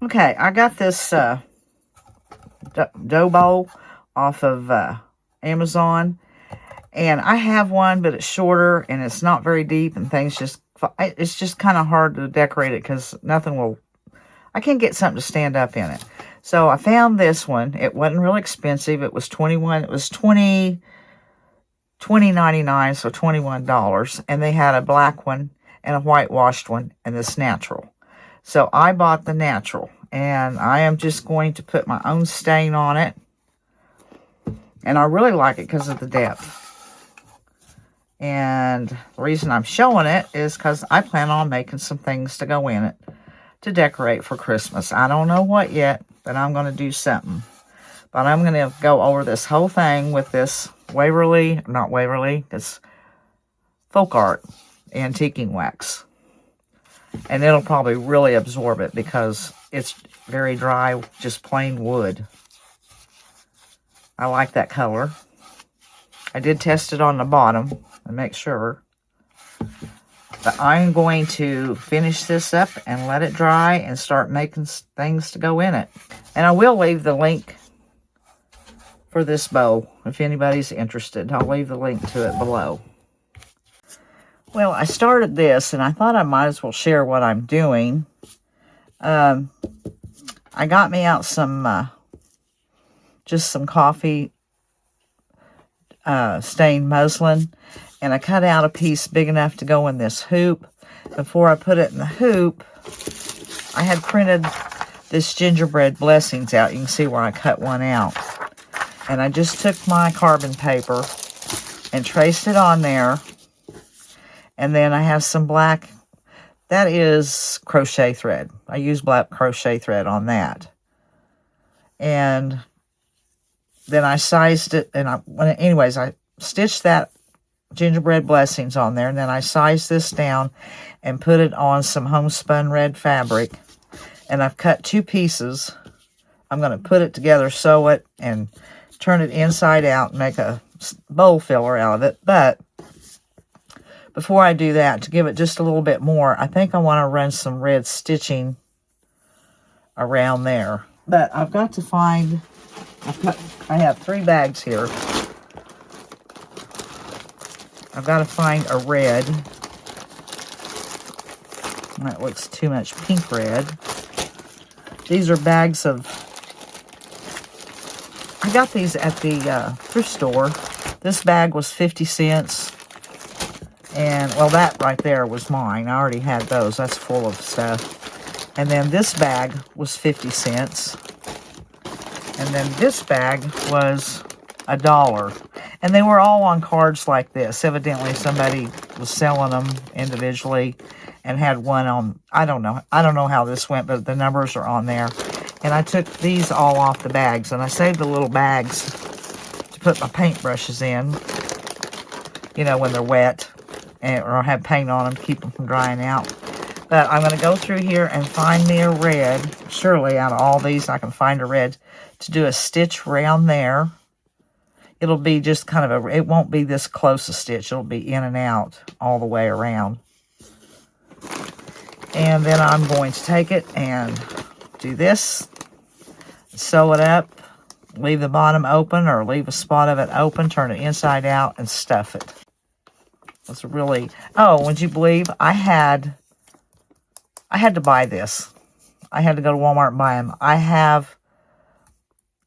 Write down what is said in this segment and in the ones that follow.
Okay, I got this dough bowl off of Amazon. And I have one, but it's shorter and it's not very deep, and it's just kind of hard to decorate it because I can't get something to stand up in it. So I found this one. It wasn't really expensive. It was $20.99, so $21. And they had a black one and a whitewashed one and this natural. So I bought the natural, and I am just going to put my own stain on it. And I really like it because of the depth. And the reason I'm showing it is because I plan on making some things to go in it to decorate for Christmas. I don't know what yet, but I'm going to do something. But I'm going to go over this whole thing with this it's Folk Art antiquing wax. And it'll probably really absorb it because it's very dry, just plain wood. I like that color. I did test it on the bottom and make sure. But I'm going to finish this up and let it dry and start making things to go in it. And I will leave the link for this bow if anybody's interested. I'll leave the link to it below. Well, I started this and I thought I might as well share what I'm doing. I got me out just some coffee stained muslin, and I cut out a piece big enough to go in this hoop. Before I put it in the hoop, I had printed this gingerbread blessings out. You can see where I cut one out. And I just took my carbon paper and traced it on there. And then I have some black, that is crochet thread. I use black crochet thread on that. And then I sized it, and I stitched that gingerbread blessings on there, and then I sized this down and put it on some homespun red fabric. And I've cut 2 pieces. I'm going to put it together, sew it, and turn it inside out and make a bowl filler out of it. But before I do that, to give it just a little bit more, I think I want to run some red stitching around there. But I've got to find, I have 3 bags here. I've got to find a red. That looks too much pink red. These are bags of, I got these at the thrift store. This bag was 50 cents. And, well, that right there was mine. I already had those. That's full of stuff. And then this bag was 50 cents. And then this bag was $1. And they were all on cards like this. Evidently, somebody was selling them individually and had one on, I don't know how this went, but the numbers are on there. And I took these all off the bags, and I saved the little bags to put my paintbrushes in, you know, when they're wet, or have paint on them to keep them from drying out. But I'm going to go through here and find me a red. Surely out of all these, I can find a red to do a stitch around there. It'll be just kind of it won't be this close a stitch. It'll be in and out all the way around. And then I'm going to take it and do this, sew it up, leave the bottom open or leave a spot of it open, turn it inside out, and stuff it. That's really, oh, would you believe I had to buy this. I had to go to Walmart and buy them. I have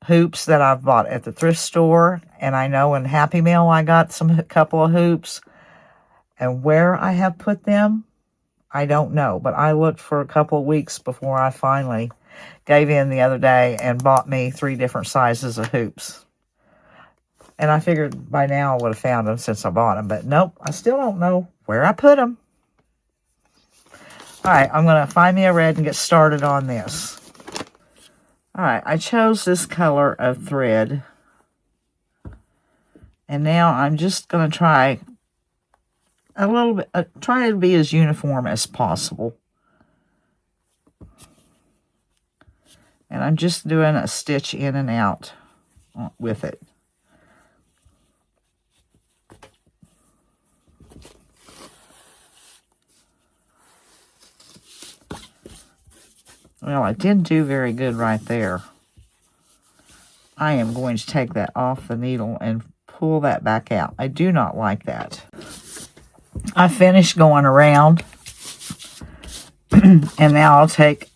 hoops that I've bought at the thrift store, and I know in Happy Meal I got a couple of hoops, and where I have put them, I don't know, but I looked for a couple of weeks before I finally gave in the other day and bought me 3 different sizes of hoops. And I figured by now I would have found them since I bought them, but nope, I still don't know where I put them. All right, I'm going to find me a red and get started on this. All right, I chose this color of thread. And now I'm just going to try a little bit, try to be as uniform as possible. And I'm just doing a stitch in and out with it. Well, I didn't do very good right there. I am going to take that off the needle and pull that back out. I do not like that. I finished going around. And now I'll take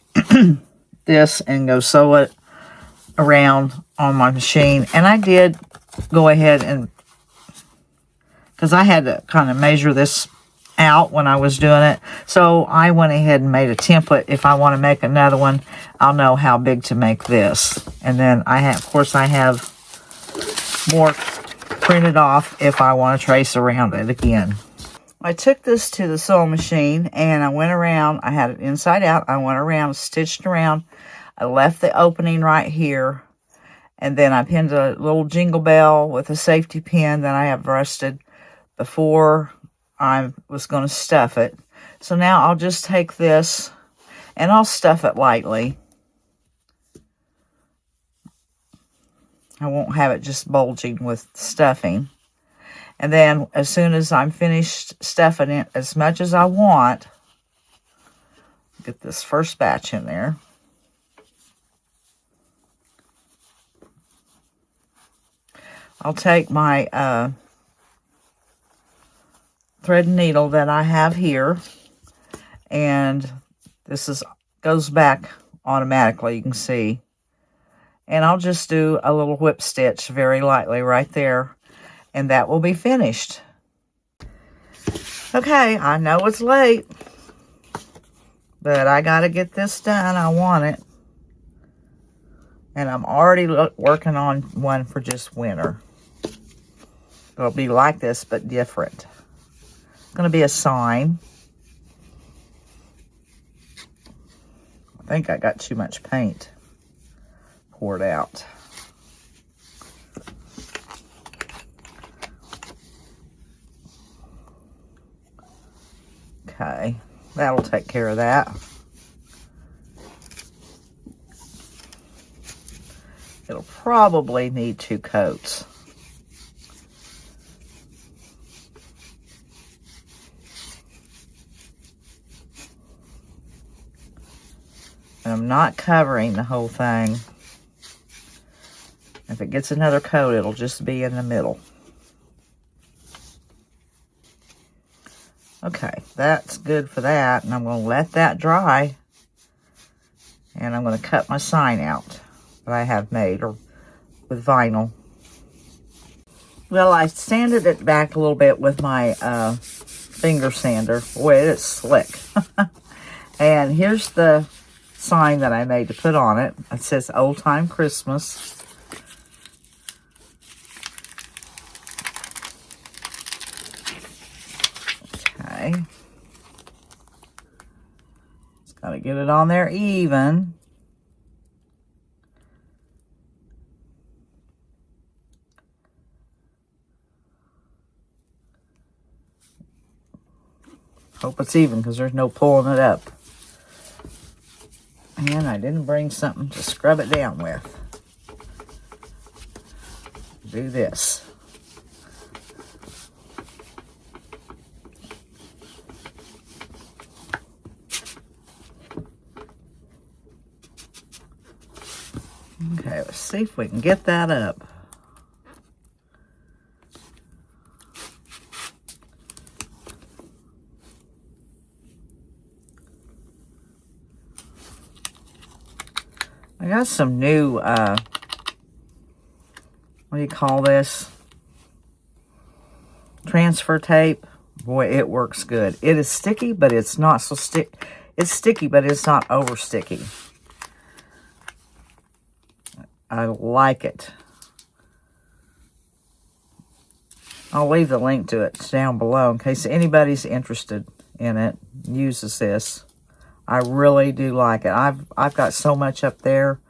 this and go sew it around on my machine. And I did go ahead and, because I had to kind of measure this out when I was doing it. So I went ahead and made a template. If I want to make another one, I'll know how big to make this. And then I have, of course, I have more printed off if I want to trace around it again. I took this to the sewing machine and I went around. I had it inside out. I went around, stitched around. I left the opening right here. And then I pinned a little jingle bell with a safety pin that I have rusted before I was going to stuff it. So now I'll just take this and I'll stuff it lightly. I won't have it just bulging with stuffing. And then as soon as I'm finished stuffing it as much as I want, get this first batch in there. I'll take my thread and needle that I have here, and this goes back automatically, you can see. And I'll just do a little whip stitch very lightly right there, and that will be finished. Okay, I know it's late, but I got to get this done. I want it. And I'm already working on one for just winter. It'll be like this, but different. It's going to be a sign. I think I got too much paint poured out. Okay, that'll take care of that. It'll probably need 2 coats. And I'm not covering the whole thing. If it gets another coat, it'll just be in the middle. Okay, that's good for that. And I'm going to let that dry. And I'm going to cut my sign out that I have made with vinyl. Well, I sanded it back a little bit with my finger sander. Boy, it's slick. And here's the sign that I made to put on it. It says Old Time Christmas. Okay. Just gotta get it on there even. Hope it's even because there's no pulling it up. And I didn't bring something to scrub it down with. Do this. Okay, let's see if we can get that up. I got some new, what do you call this? Transfer tape. Boy, it works good. It is sticky, but it's not so stick. It's sticky, but it's not over sticky. I like it. I'll leave the link to it down below in case anybody's interested in it, uses this. I really do like it. I've got so much up there,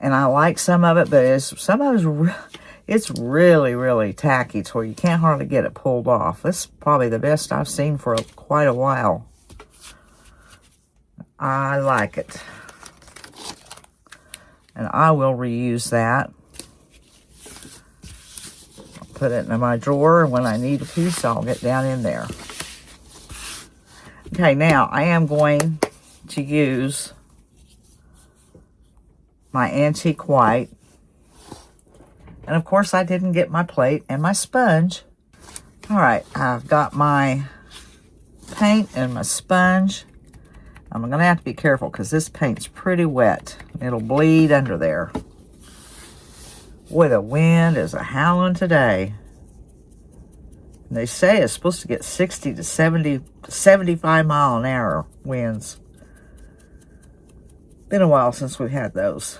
and I like some of it, but it's really, really tacky to where you can't hardly get it pulled off. This is probably the best I've seen for quite a while. I like it. And I will reuse that. I'll put it in my drawer, and when I need a piece, I'll get down in there. Okay, now I am going to use my antique white. And of course I didn't get my plate and my sponge. All right, I've got my paint and my sponge. I'm gonna have to be careful because this paint's pretty wet. It'll bleed under there. Boy, the wind is a howling today. And they say it's supposed to get 60 to 70 to 75 mile an hour winds. Been a while since we've had those.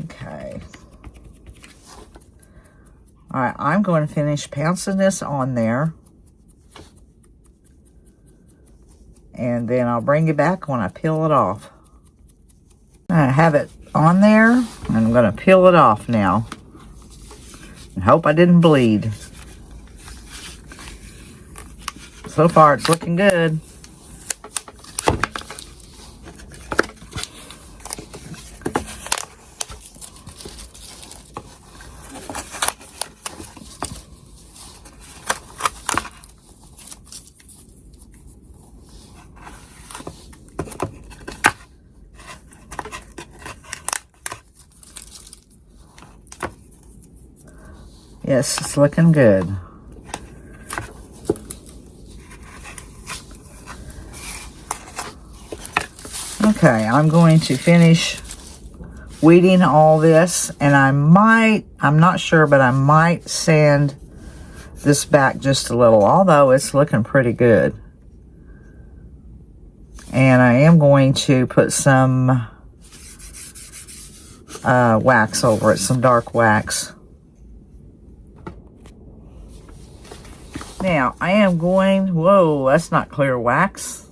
Okay. All right, I'm going to finish pouncing this on there. And then I'll bring it back when I peel it off. I have it on there, and I'm going to peel it off now. And hope I didn't bleed. So far, it's looking good. Yes, it's looking good. Okay, I'm going to finish weeding all this, and I'm not sure, but I might sand this back just a little, although it's looking pretty good. And I am going to put some wax over it, some dark wax. Now, I am going, whoa, that's not clear wax.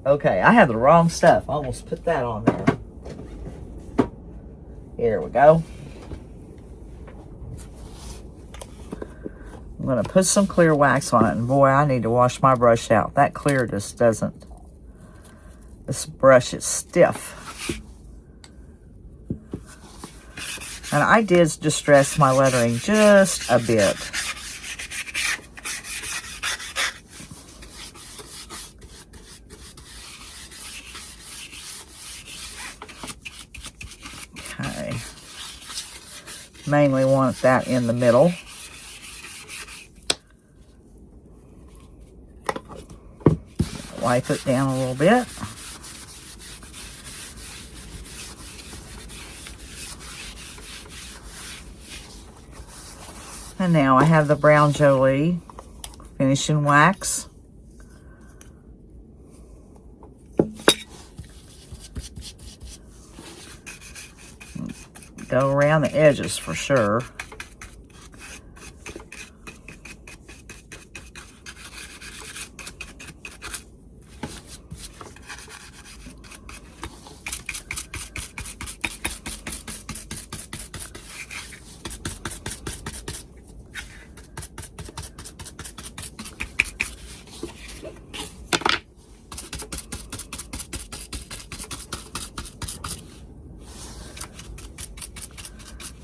Okay, I have the wrong stuff. I almost put that on there. Here we go. I'm going to put some clear wax on it, and boy, I need to wash my brush out. That clear just doesn't, this brush is stiff. And I did distress my lettering just a bit. Okay. Mainly want that in the middle. Wipe it down a little bit. And now I have the brown Jolie finishing wax. Go around the edges for sure.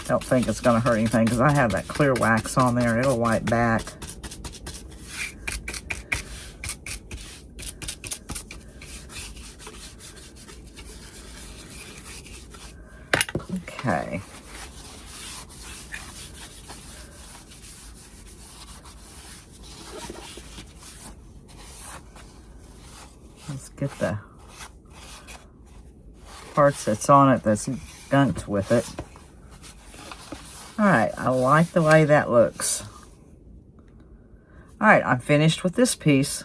Don't think it's going to hurt anything because I have that clear wax on there. It'll wipe back. Okay. Let's get the parts that's on it that's gunked with it. Alright, I like the way that looks. Alright, I'm finished with this piece.